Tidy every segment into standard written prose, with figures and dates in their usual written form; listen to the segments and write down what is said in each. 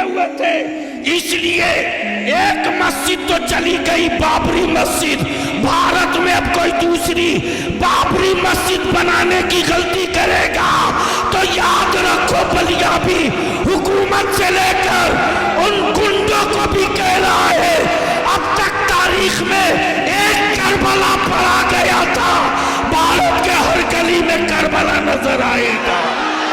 हुए थे, इसलिए एक मस्जिद तो चली गई बाबरी मस्जिद। भारत में अब कोई दूसरी बाबरी मस्जिद बनाने की गलती करेगा तो याद रखो बलिया भी हुकूमत से लेकर उन गुंडों को भी कह रहा है अब तक तारीख में एक करबला पड़ा गया था, भारत के हर गली में करबला नजर आएगा।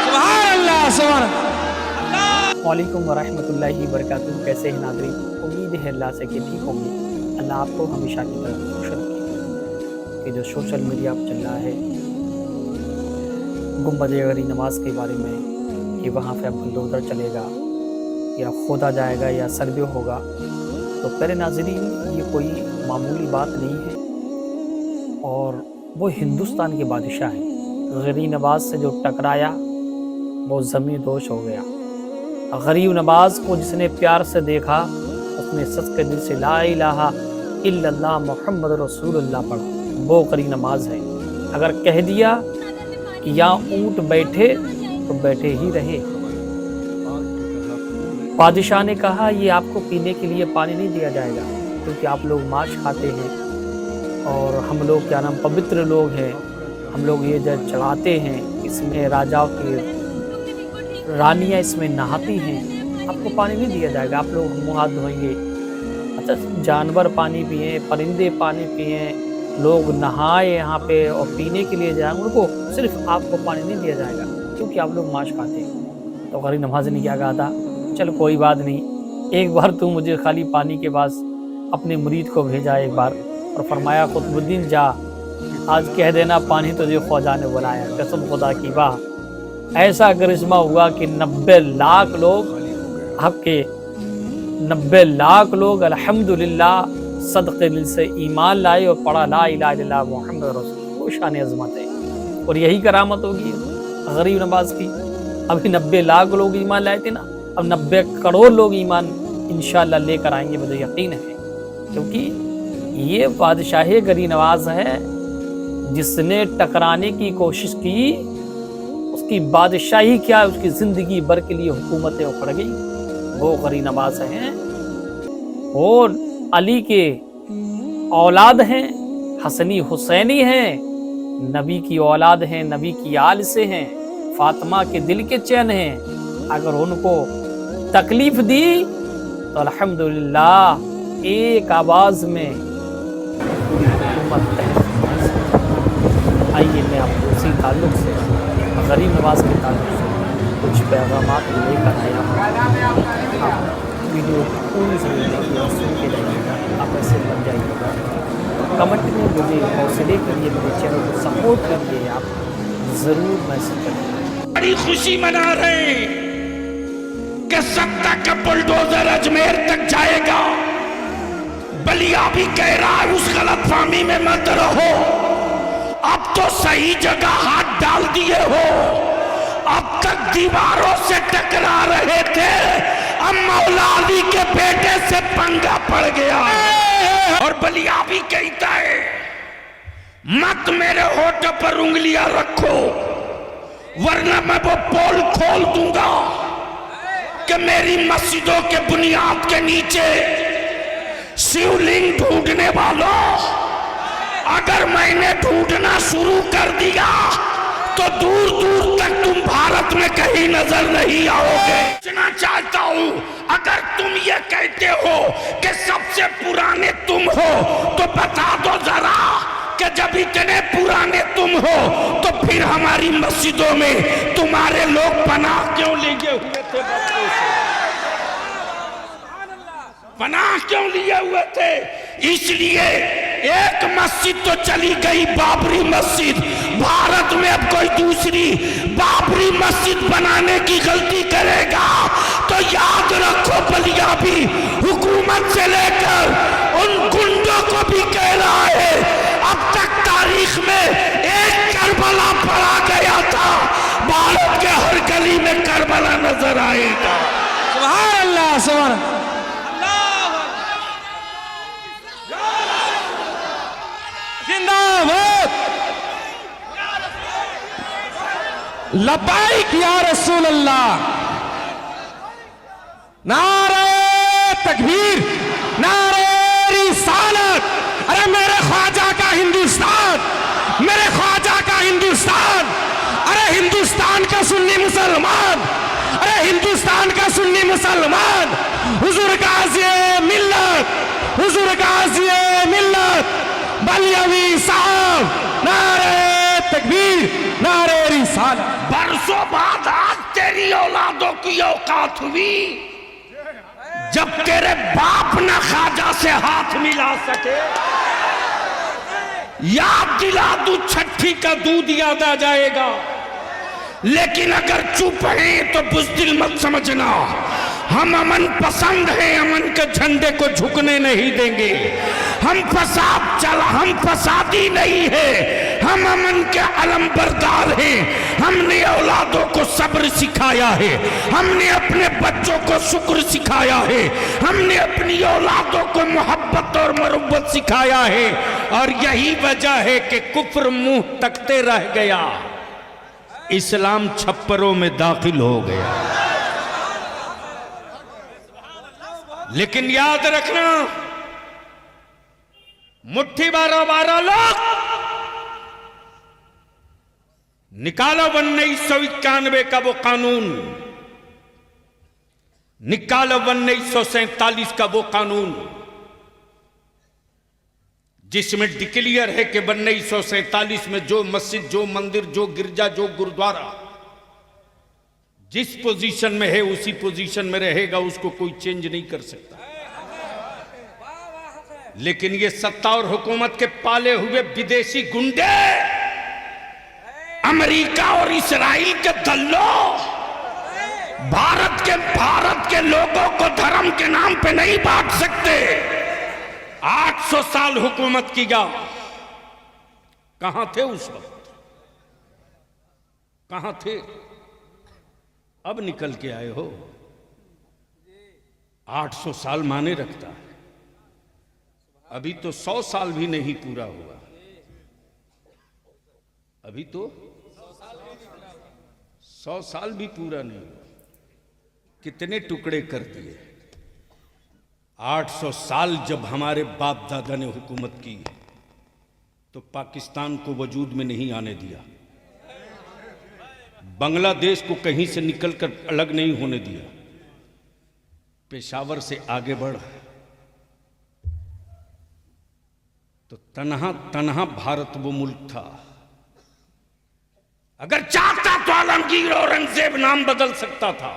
सुभान अल्लाह, सुभान अल्लाह। वालेकुम वरहमतुल्लाहि वबरकातुहू। कैसे हैं नाज़रीन? उम्मीद है अल्लाह से कि ठीक होंगे। अल्लाह आपको हमेशा की तरह खुश रखे। कि जो सोशल मीडिया पर चल रहा है गुंबद-ए-गरी नमाज के बारे में कि वहाँ पे अब बुलडोज़र चलेगा या खोदा जाएगा या सर्वे होगा, तो प्यारे नाज़रीन ये कोई मामूली बात नहीं है। और वो हिंदुस्तान के बादशाह हैं। गरीब नवाज से जो टकराया वो ज़मीन दोष हो गया। गरीब नवाज को जिसने प्यार से देखा उसने सच के दिल से ला इलाहा इल्लल्लाह मुहम्मद रसूलुल्लाह पढ़ा, वो गरीब नवाज है। अगर कह दिया कि यहाँ ऊँट बैठे तो बैठे ही रहे। बादशाह ने कहा ये आपको पीने के लिए पानी नहीं दिया जाएगा क्योंकि आप लोग मांस खाते हैं और हम लोग क्या नाम पवित्र लोग हैं, हम लोग ये जल चढ़ाते हैं, इसमें राजाओं की रानियाँ इसमें नहाती हैं, आपको पानी नहीं दिया जाएगा, आप लोग मुँह हाथ धोएंगे। अच्छा, जानवर पानी पिए, परिंदे पानी पिए, लोग नहाए यहाँ पे और पीने के लिए जाए, उनको सिर्फ आपको पानी नहीं दिया जाएगा क्योंकि आप लोग मांस खाते हैं। तो गरीब नवाज ने क्या कहा था, चलो कोई बात नहीं, एक बार तू मुझे खाली पानी के पास अपने मुरीद को भेजा एक बार, और फरमाया कुतुबुद्दीन जा आज कह देना पानी तुझे ख्वाजा ने बुलाया। कसम खुदा की वाह, ऐसा करिश्मा हुआ कि 90 लाख लोग आपके 90 लाख लोग अल्हम्दुलिल्लाह सदक़े दिल से ईमान लाए और पढ़ा ला इलाहा इल्लल्लाह मुहम्मद रसूलुल्लाह। वो शान अज़मत है और यही करामत होगी गरीब नवाज की। अभी 90 लाख लोग ईमान लाए थे ना, अब 90 करोड़ लोग ईमान इंशाअल्लाह लेकर आएंगे, मुझे यकीन है। क्योंकि ये बादशाह गरीब नवाज है जिसने टकराने की कोशिश की, उसकी बादशाही क्या, उसकी ज़िंदगी भर के लिए हुकूमतें उखड़ गई। वो गरीब नवाज हैं और अली के औलाद हैं, हसनी हुसैनी हैं, नबी की औलाद हैं, नबी की आल से हैं, फातिमा के दिल के चैन हैं। अगर उनको तकलीफ दी तो अल्हम्दुलिल्लाह एक आवाज़ में पूरी हुकूमत तहस। आइए मैं आपको उसी ताल्लुक़ से गरीब नवाज के ताल्लुक़ से कुछ पैगामात लेकर आया हूँ। आप वीडियो पूरी सुन के जाइएगा, आप ऐसे बन जाइएगा। कमेंट में मुझे हौसले के लिए मेरे चैनल को सपोर्ट करिए, आप ज़रूर मैसेज करिए। बड़ी खुशी मना रहे हैं कि सत्ता का बुलडोजर अजमेर तक जाएगा। बलिया भी कह रहा है उस गलतफहमी में मत रहो, अब तो सही जगह हाथ डाल दिए हो। अब तक दीवारों से टकरा रहे थे, अब मौला अली के बेटे से पंगा पड़ गया। और बलिया भी कहता है मत मेरे होठ पर उंगलियां रखो वरना मैं वो पोल खोल दूंगा कि मेरी मस्जिदों के बुनियाद के नीचे शिवलिंग ढूंढने वालों, अगर मैंने ढूंढना शुरू कर दिया तो दूर दूर तक तुम भारत में कहीं नजर नहीं आओगे। पूछना चाहता हूं, अगर तुम ये कहते हो कि सबसे पुराने तुम हो तो बता दो जरा कि जब इतने पुराने तुम हो तो फिर हमारी मस्जिदों में तुम्हारे लोग पनाह क्यों लिए हुए थे? बच्चों से पनाह क्यों लिए हुए थे? इसलिए एक मस्जिद तो चली गई बाबरी मस्जिद, भारत में अब कोई दूसरी बाबरी मस्जिद बनाने की गलती करेगा तो याद रखो बलिया भी हुकूमत से लेकर उन गुंडों को भी कह रहा है अब तक तारीख में एक करबला पड़ा गया था, भारत के हर गली में करबला नजर आएगा। सुभान अल्लाह, सुभान अल्लाह। जिंदाबाद, लब्बाइक या रसूल अल्लाह। नारे तकबीर, नारे रिसालत। अरे मेरे ख्वाजा का हिंदुस्तान, मेरे ख्वाजा का हिंदुस्तान। अरे हिंदुस्तान का सुन्नी मुसलमान, अरे हिंदुस्तान का सुन्नी मुसलमान। हुजूर गाज़ी मिल्लत, हुजूर गाज़ी मिल्लत बलियावी साहब, नारे तकबीर, नारे रिसालत। बरसों बाद आज तेरी औलादों की औकात हुई जब तेरे बाप न ख्वाजा से हाथ मिला सके। याद दिला दूं, छठी का दूध याद आ जाएगा, लेकिन अगर चुप हैं तो बुज़दिल मत समझना। हम अमन पसंद हैं, अमन के झंडे को झुकने नहीं देंगे। हम फसादी नहीं है, हम अमन के अलमबरदार हैं। हमने औलादों को सब्र सिखाया है, हमने अपने बच्चों को शुक्र सिखाया है, हमने अपनी औलादों को मोहब्बत और मरुब्बत सिखाया है। और यही वजह है कि कुफ्र मुंह तकते रह गया, इस्लाम छप्परों में दाखिल हो गया। लेकिन याद रखना, मुट्ठी 12 लोग निकालो 1991 का वो कानून, निकालो 1947 का वो कानून जिसमें डिक्लेयर है कि 1947 में जो मस्जिद, जो मंदिर, जो गिरजा, जो गुरुद्वारा जिस पोजीशन में है उसी पोजीशन में रहेगा, उसको कोई चेंज नहीं कर सकता। लेकिन ये सत्ता और हुकूमत के पाले हुए विदेशी गुंडे, अमेरिका और इस्राइल के दल्लों, भारत के लोगों को धर्म के नाम पे नहीं बांट सकते। 800 साल हुकूमत किया, कहां थे उस वक्त, कहां थे? अब निकल के आए हो। 800 साल माने रखता है, अभी तो 100 साल भी नहीं पूरा हुआ, अभी तो 100 साल भी पूरा नहीं हुआ। कितने टुकड़े कर दिए। 800 साल जब हमारे बाप दादा ने हुकूमत की तो पाकिस्तान को वजूद में नहीं आने दिया, बांग्लादेश को कहीं से निकलकर अलग नहीं होने दिया, पेशावर से आगे बढ़ तो तन्हा तन्हा भारत वो मुल्क था। अगर चाहता तो आलमगीर औरंगजेब नाम बदल सकता था,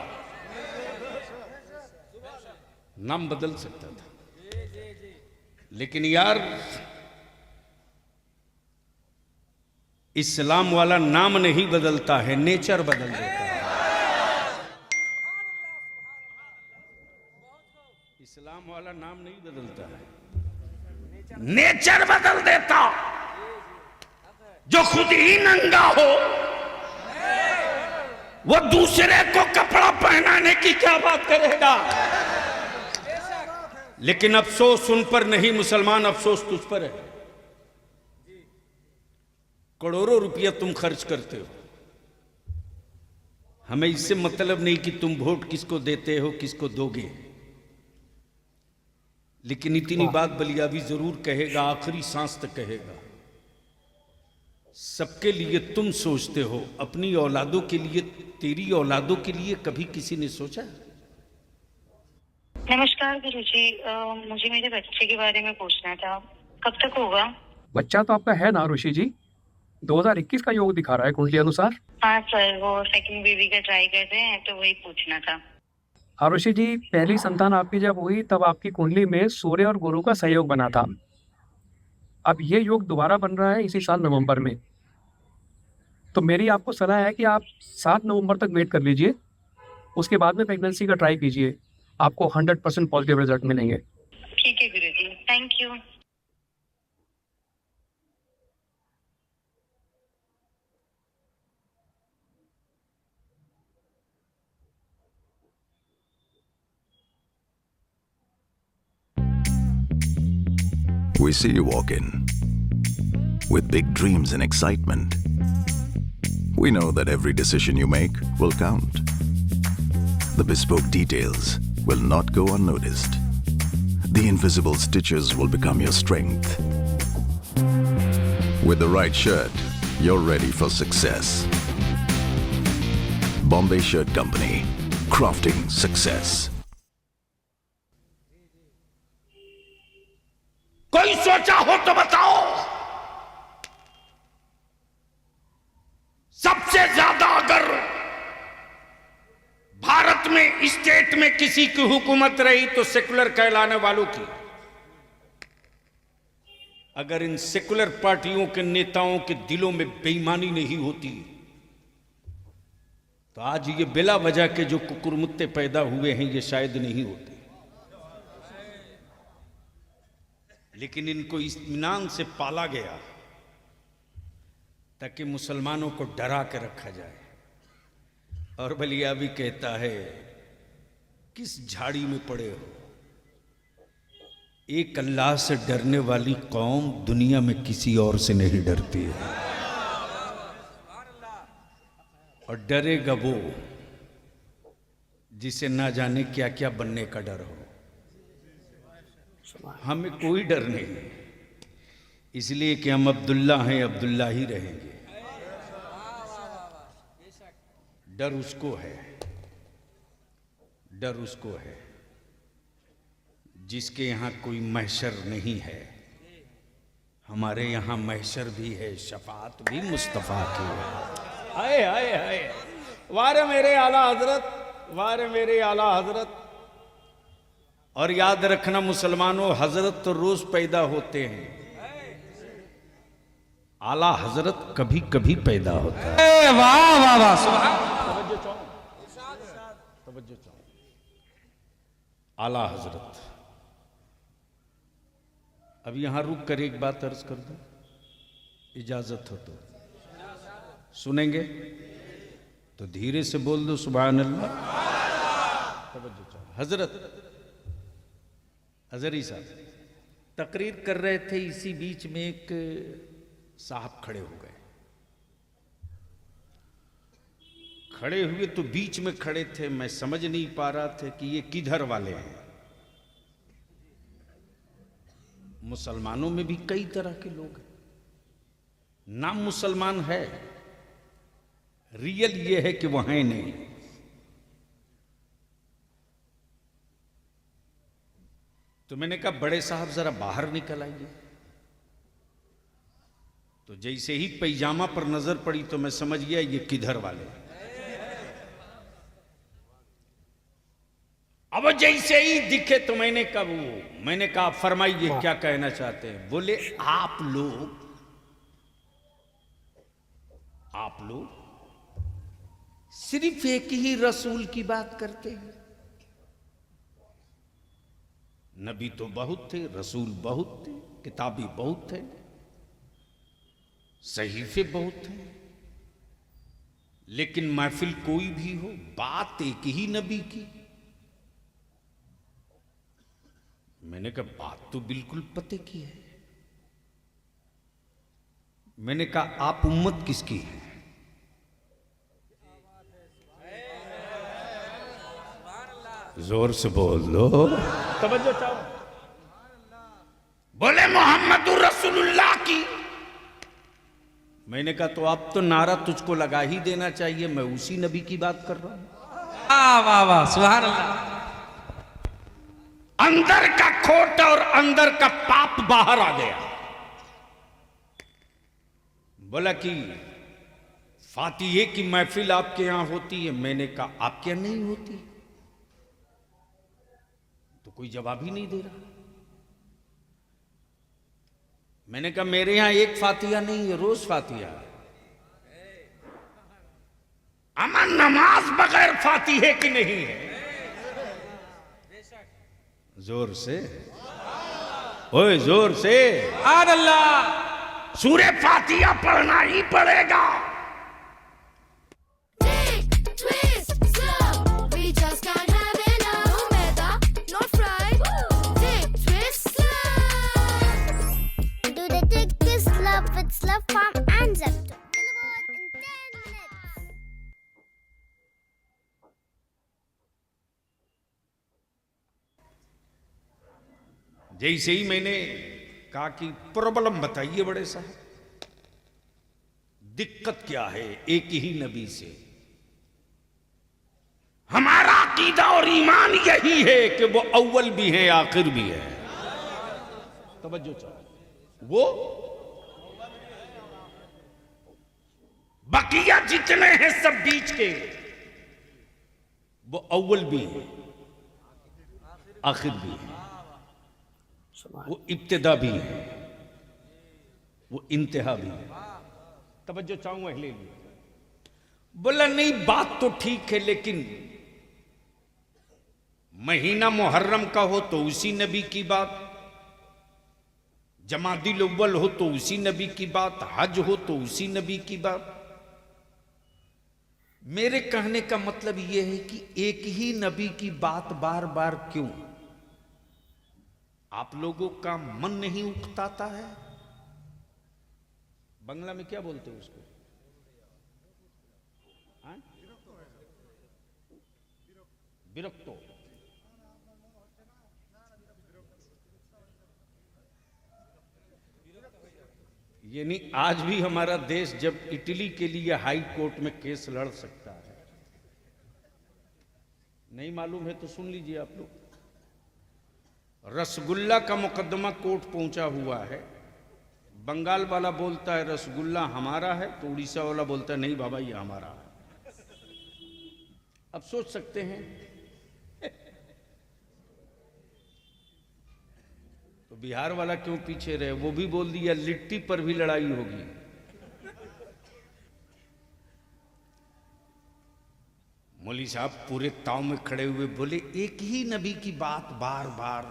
नाम बदल सकता था। लेकिन यार, इस्लाम वाला नाम नहीं बदलता है, नेचर बदल देता है। इस्लाम वाला नाम नहीं बदलता है, नेचर बदल देता। जो खुद ही नंगा हो वो दूसरे को कपड़ा पहनाने की क्या बात करेगा। लेकिन अफसोस उन पर नहीं मुसलमान, अफसोस तुझ पर है। करोड़ों रुपया तुम खर्च करते हो, हमें इससे मतलब नहीं कि तुम वोट किसको देते हो, किसको दोगे। लेकिन इतनी बात बलियाबी जरूर कहेगा, आखिरी सांस तक कहेगा। सबके लिए तुम सोचते हो, अपनी औलादों के लिए, तेरी औलादों के लिए कभी किसी ने सोचा? नमस्कार गुरुजी, मुझे मेरे बच्चे के बारे में पूछना था, कब तक होगा? बच्चा तो आपका है ना ऋषि जी, 2021 का योग दिखा रहा है कुंडली अनुसार। हाँ सर, वो सेकंड बेबी का ट्राई कर रहे हैं, तो वही पूछना था। ऋषि जी, पहली संतान आपकी जब हुई तब आपकी कुंडली में सूर्य और गुरु का सहयोग बना था। अब ये योग दोबारा बन रहा है इसी साल नवंबर में। तो मेरी आपको सलाह है कि आप 7 नवंबर तक वेट कर लीजिए, उसके बाद में प्रेगनेंसी का ट्राई कीजिए, आपको 100% पॉजिटिव रिजल्ट मिलेंगे। ठीक है गुरुजी, thank you. We see you walk in with big dreams and excitement. We know that every decision you make will count. The bespoke details, will not go unnoticed. The invisible stitches will become your strength. With the right shirt, you're ready for success. Bombay Shirt Company, crafting success. कोई सोचा हो तो बताओ, सबसे ज्यादा अगर भारत में state में किसी की हुकूमत रही तो सेकुलर कहलाने वालों की। अगर इन सेकुलर पार्टियों के नेताओं के दिलों में बेईमानी नहीं होती तो आज ये बिला वजह के जो कुकुरमुत्ते पैदा हुए हैं ये शायद नहीं होते। लेकिन इनको इत्मीनान से पाला गया ताकि मुसलमानों को डरा के रखा जाए। और बलिया भी कहता है, किस झाड़ी में पड़े हो, एक अल्लाह से डरने वाली कौम दुनिया में किसी और से नहीं डरती है। और डरेगा वो जिसे ना जाने क्या क्या बनने का डर हो। हमें कोई डर नहीं, इसलिए कि हम अब्दुल्ला हैं, अब्दुल्ला ही रहेंगे। डर उसको है, डर उसको है जिसके यहां कोई महशर नहीं है। हमारे यहां महशर भी है, शफाअत भी मुस्तफा की है। हाय हाय हाय, वारे मेरे आला हजरत, वारे मेरे आला हजरत। और याद रखना मुसलमानों, हजरत तो रोज पैदा होते हैं, आला हजरत कभी कभी पैदा होता है। वाह वाह वाह, सुभान। तवज्जो चाहो, आला हजरत। अब यहां रुक कर एक बात अर्ज कर दूं, इजाजत हो तो सुनेंगे? तो धीरे से बोल दो, सुभान अल्लाह। तवज्जो चाहो। हजरत हजरी साहब तकरीर कर रहे थे, इसी बीच में एक साहब खड़े हो गए। खड़े हुए तो बीच में खड़े थे, मैं समझ नहीं पा रहा था कि ये किधर वाले हैं। मुसलमानों में भी कई तरह के लोग हैं, नाम मुसलमान है, रियल ये है कि वो हैं नहीं। तो मैंने कहा बड़े साहब जरा बाहर निकल आइए। तो जैसे ही पैजामा पर नजर पड़ी तो मैं समझ गया ये किधर वाले। अब जैसे ही दिखे तो मैंने कहा फरमाइए क्या कहना चाहते हैं। बोले आप लोग सिर्फ एक ही रसूल की बात करते हैं। नबी तो बहुत थे, रसूल बहुत थे, किताबी बहुत थे, सहीफे बहुत थे, लेकिन महफिल कोई भी हो, बात एक ही नबी की। मैंने कहा बात तो बिल्कुल पते की है। मैंने कहा आप उम्मत किसकी है? जोर से बोल लो, तवज्जो चाहो। बोले मोहम्मद रसूलुल्लाह की। मैंने कहा तो अब तो नारा तुझको लगा ही देना चाहिए, मैं उसी नबी की बात कर रहा हूं। वाह वाह वाह, सुभान अल्लाह। अंदर का खोट और अंदर का पाप बाहर आ गया। बोला कि फातिहे की महफिल आपके यहां होती है। मैंने कहा आपके यहां नहीं होती। तो कोई जवाब ही नहीं दे रहा। मैंने कहा मेरे यहां एक फातिहा नहीं है, रोज फातिहा। अमन नमाज बगैर फातिहे की नहीं है। जोर से, ओए जोर से, सुभान अल्लाह। सूरे फातिहा पढ़ना ही पड़ेगा। Love Farm and Zepto. जैसे ही मैंने कहा कि प्रॉब्लम बताइए बड़े साहब, दिक्कत क्या है एक ही नबी से। हमारा अकीदा और ईमान यही है कि वो अव्वल भी है आखिर भी है। तवज्जो चाहो, वो बकिया जितने हैं सब बीच के, वो अव्वल भी है आखिर भी है, वो इब्तिदा भी है, वो इंतहा भी है। तवज्जो चाहूंगा ले लिया। बोला नहीं बात तो ठीक है, लेकिन महीना मुहर्रम का हो तो उसी नबी की बात, जमादिल अव्वल हो तो उसी नबी की बात, हज हो तो उसी नबी की बात। मेरे कहने का मतलब यह है कि एक ही नबी की बात बार बार क्यों? आप लोगों का मन नहीं उकताता है? बंगला में क्या बोलते हो उसको? हाँ? विरक्तो। यानी आज भी हमारा देश जब इटली के लिए हाई कोर्ट में केस लड़ सकता है, नहीं मालूम है तो सुन लीजिए आप लोग। रसगुल्ला का मुकदमा कोर्ट पहुंचा हुआ है, बंगाल वाला बोलता है रसगुल्ला हमारा है, तो उड़ीसा वाला बोलता है नहीं बाबा ये हमारा है। अब सोच सकते हैं तो बिहार वाला क्यों पीछे रहे? वो भी बोल दिया लिट्टी पर भी लड़ाई होगी। मौली साहब पूरे ताव में खड़े हुए बोले एक ही नबी की बात बार बार,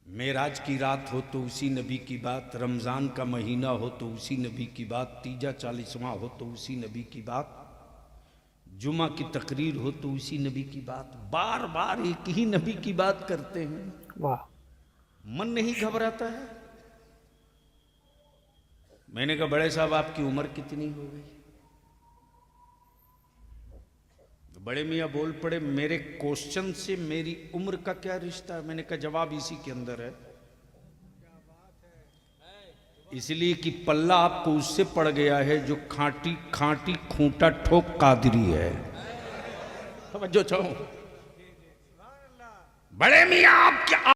मेराज की रात हो तो उसी नबी की बात, रमजान का महीना हो तो उसी नबी की बात, तीजा 40वां हो तो उसी नबी की बात, जुमा की तकरीर हो तो उसी नबी की बात, बार बार एक ही नबी की बात करते हैं। वाह, मन नहीं घबराता है? मैंने कहा बड़े साहब आपकी उम्र कितनी हो गई? तो बड़े मियाँ बोल पड़े मेरे क्वेश्चन से मेरी उम्र का क्या रिश्ता है? मैंने कहा जवाब इसी के अंदर है, इसलिए कि पल्ला आपको उससे पड़ गया है जो खांटी खांटी खूंटा ठोक कादरी है। समझो चाहो बड़े मियाँ आप क्या